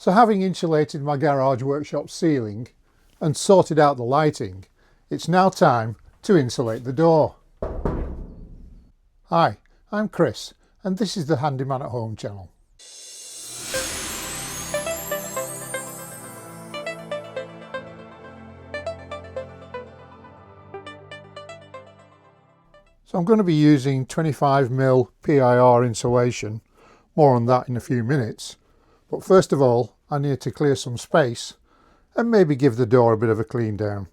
So having insulated my garage workshop ceiling and sorted out the lighting, it's now time to insulate the door. Hi, I'm Chris and this is the Handyman at Home channel. So I'm going to be using 25mm PIR insulation, more on that in a few minutes, but first of all I need to clear some space and maybe give the door a bit of a clean down.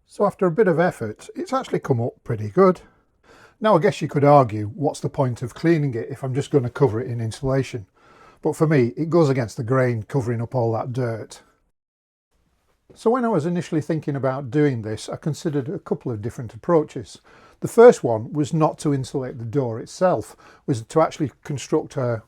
So after a bit of effort, it's actually come up pretty good. Now I guess you could argue, what's the point of cleaning it if I'm just going to cover it in insulation? But for me, it goes against the grain covering up all that dirt. So when I was initially thinking about doing this, I considered a couple of different approaches. The first one was not to insulate the door itself, was to actually construct a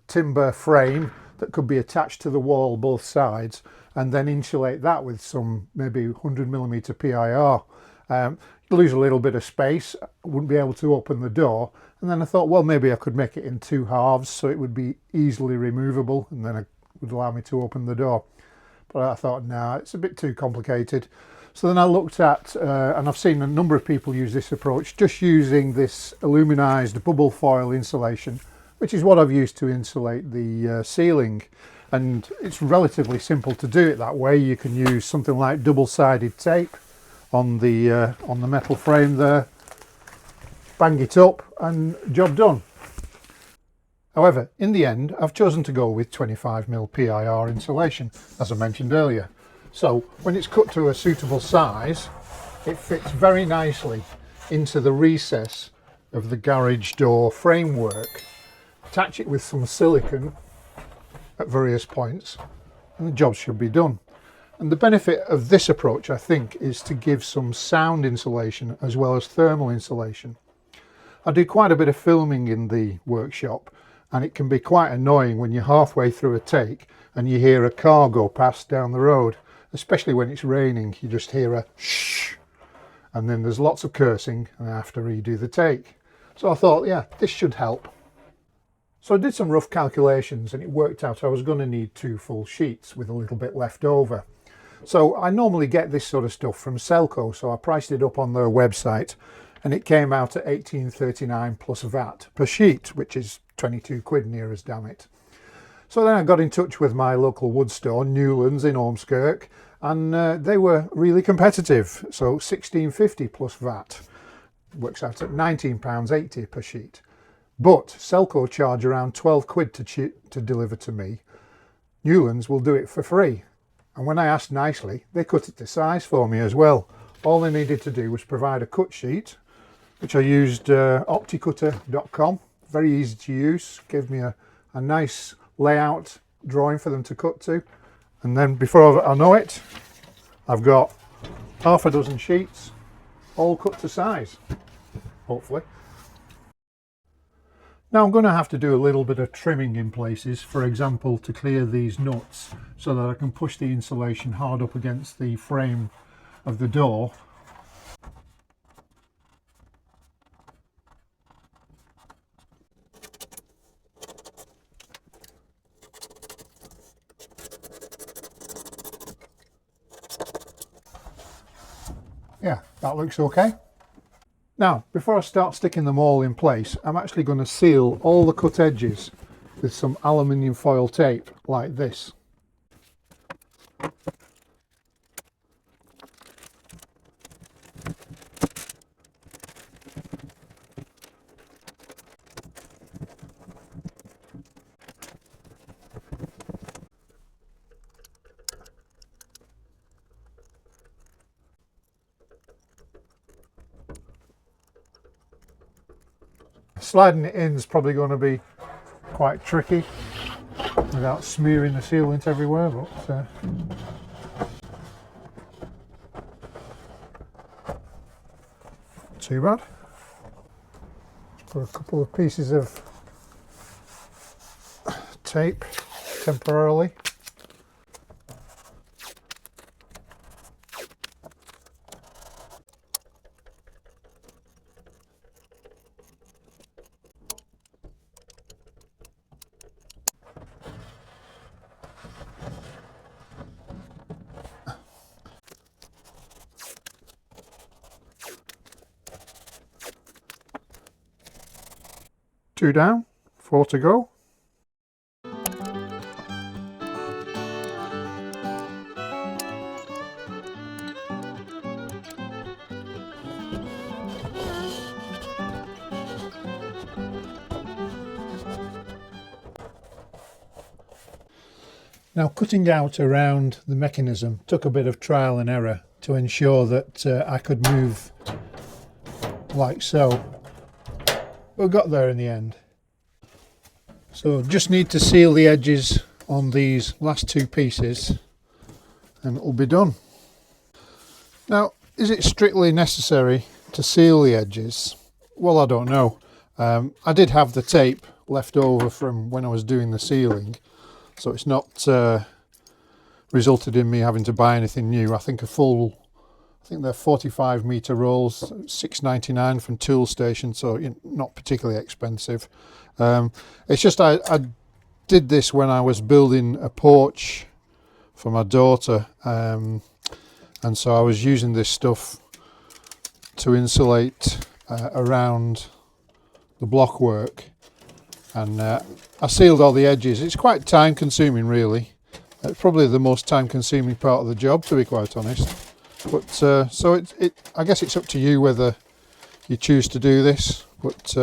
timber frame that could be attached to the wall both sides and then insulate that with some maybe 100mm PIR. You lose a little bit of space, wouldn't be able to open the door, and then I thought, well, maybe I could make it in two halves so it would be easily removable and then it would allow me to open the door. But I thought, nah, it's a bit too complicated. So then I looked at, and I've seen a number of people use this approach, just using this aluminized bubble foil insulation, which is what I've used to insulate the ceiling. And it's relatively simple to do it that way. You can use something like double-sided tape on the metal frame there, bang it up and job done. However, in the end, I've chosen to go with 25mm PIR insulation, as I mentioned earlier. So when it's cut to a suitable size, it fits very nicely into the recess of the garage door framework. Attach it with some silicone at various points and the job should be done. And the benefit of this approach, I think, is to give some sound insulation as well as thermal insulation. I do quite a bit of filming in the workshop and it can be quite annoying when you're halfway through a take and you hear a car go past down the road, especially when it's raining. You just hear a shh and then there's lots of cursing and I have to redo the take. So I thought, yeah, this should help. So I did some rough calculations and it worked out I was going to need 2 full sheets with a little bit left over. So I normally get this sort of stuff from Selco, so I priced it up on their website and it came out at £18.39 plus VAT per sheet, which is 22 quid near as damn it. So then I got in touch with my local wood store, Newlands in Ormskirk, and they were really competitive. So £16.50 plus VAT works out at £19.80 per sheet. But Selco charge around 12 quid to deliver to me. Newlands will do it for free. And when I asked nicely, they cut it to size for me as well. All they needed to do was provide a cut sheet, which I used opticutter.com. Very easy to use. Gave me a nice layout drawing for them to cut to. And then before I know it, I've got half a dozen sheets, all cut to size, hopefully. Now I'm going to have to do a little bit of trimming in places, for example to clear these nuts so that I can push the insulation hard up against the frame of the door. Yeah, that looks okay. Now, before I start sticking them all in place, I'm actually going to seal all the cut edges with some aluminium foil tape like this. sliding it in is probably going to be quite tricky without smearing the sealant everywhere, but not too bad. Put a couple of pieces of tape temporarily. Two down, 4 to go. Now, cutting out around the mechanism took a bit of trial and error to ensure that I could move like so. We got there in the end. So just need to seal the edges on these last two pieces and it'll be done. Now, is it strictly necessary to seal the edges? Well, I don't know. I did have the tape left over from when I was doing the sealing, so it's not resulted in me having to buy anything new. I think they're 45 metre rolls, $6.99 from Tool Station, so not particularly expensive. It's just I did this when I was building a porch for my daughter, and so I was using this stuff to insulate around the block work, and I sealed all the edges. It's quite time consuming, really. It's probably the most time consuming part of the job, to be quite honest. But so I guess it's up to you whether you choose to do this, but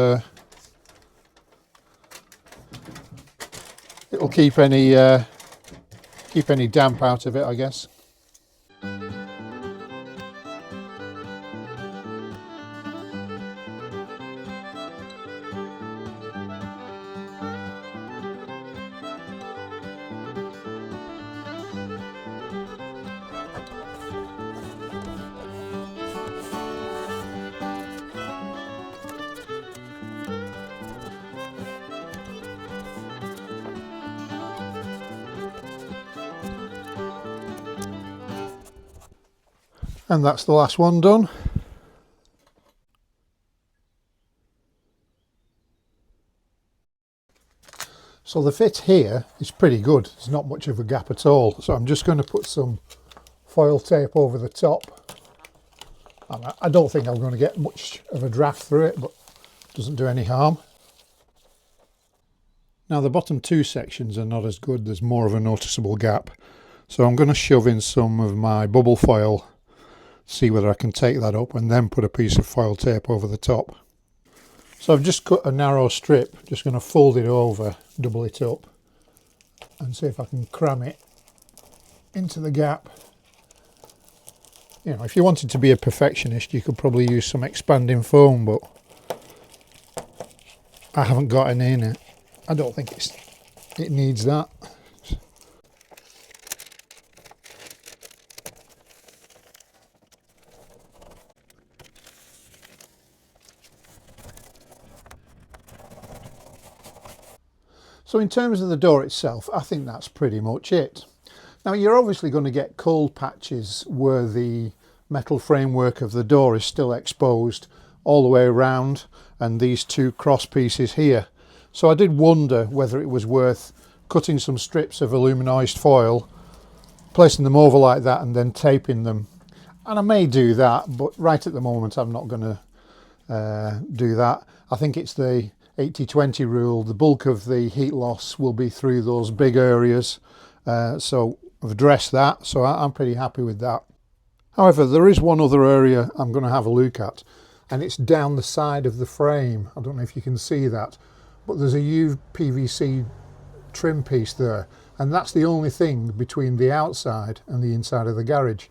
it'll keep any damp out of it, I guess. And that's the last one done. So the fit here is pretty good. There's not much of a gap at all. So I'm just going to put some foil tape over the top. And I don't think I'm going to get much of a draft through it, but it doesn't do any harm. Now the bottom two sections are not as good. There's more of a noticeable gap. So I'm going to shove in some of my bubble foil, see whether I can take that up, and then put a piece of foil tape over the top. So I've just cut a narrow strip, just going to fold it over, double it up, and see if I can cram it into the gap. You know, if you wanted to be a perfectionist, you could probably use some expanding foam, but I haven't got any in it. I don't think it needs that. So in terms of the door itself, I think that's pretty much it. Now you're obviously going to get cold patches where the metal framework of the door is still exposed all the way around, and these two cross pieces here. So I did wonder whether it was worth cutting some strips of aluminized foil, placing them over like that, and then taping them. And I may do that, but right at the moment I'm not going to do that. I think it's the 80-20 rule. The bulk of the heat loss will be through those big areas, so I've addressed that, so I'm pretty happy with that. However, there is one other area I'm going to have a look at, and it's down the side of the frame. I don't know if you can see that, but there's a UPVC trim piece there, and that's the only thing between the outside and the inside of the garage.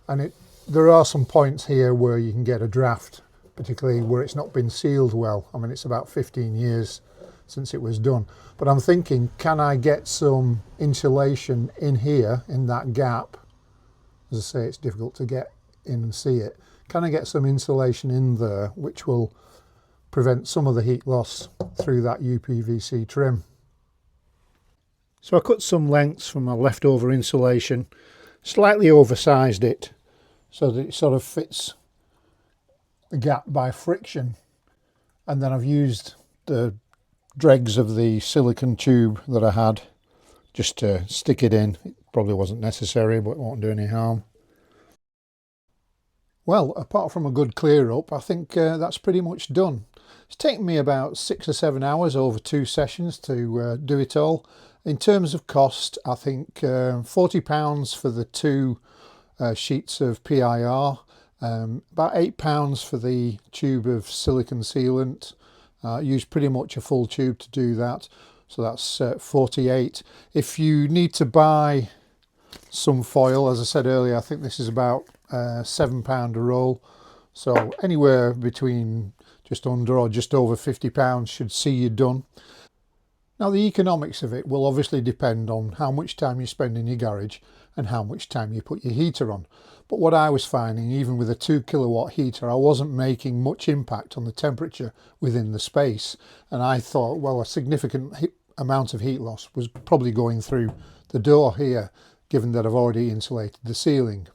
And there are some points here where you can get a draft particularly where it's not been sealed well. I mean, it's about 15 years since it was done. But I'm thinking, can I get some insulation in here, in that gap? As I say, it's difficult to get in and see it. Can I get some insulation in there which will prevent some of the heat loss through that UPVC trim? So I cut some lengths from my leftover insulation, slightly oversized it so that it sort of fits the gap by friction, and then I've used the dregs of the silicone tube that I had just to stick it in. It probably wasn't necessary, but it won't do any harm. Well, apart from a good clear up, I think that's pretty much done. It's taken me about 6 or 7 hours over 2 sessions to do it all. In terms of cost, I think £40 for the 2 sheets of PIR, about £8 for the tube of silicone sealant. Used pretty much a full tube to do that, so that's 48. If you need to buy some foil, as I said earlier, I think this is about £7 a roll, so anywhere between just under or just over £50 should see you done. Now, the economics of it will obviously depend on how much time you spend in your garage and how much time you put your heater on. But what I was finding, even with a 2 kilowatt heater, I wasn't making much impact on the temperature within the space. And I thought, well, a significant amount of heat loss was probably going through the door here, given that I've already insulated the ceiling.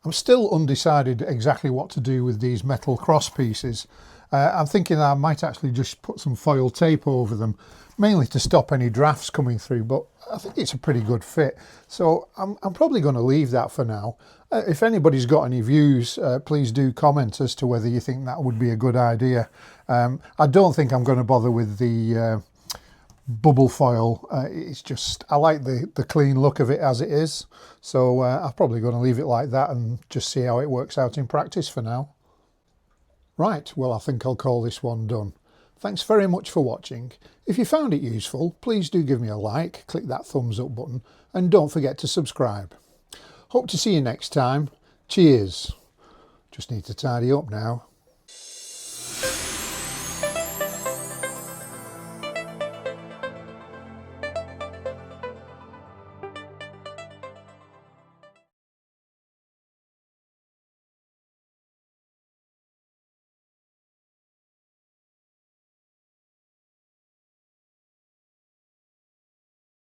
I'm still undecided exactly what to do with these metal cross pieces. I'm thinking I might actually just put some foil tape over them, mainly to stop any drafts coming through, but I think it's a pretty good fit. So I'm probably going to leave that for now. If anybody's got any views, please do comment as to whether you think that would be a good idea. I don't think I'm going to bother with the bubble foil. It's just, I like the clean look of it as it is. So I'm probably going to leave it like that and just see how it works out in practice for now. Right, well, I think I'll call this one done. Thanks very much for watching. If you found it useful, please do give me a like, click that thumbs up button, and don't forget to subscribe. Hope to see you next time. Cheers. Just need to tidy up now.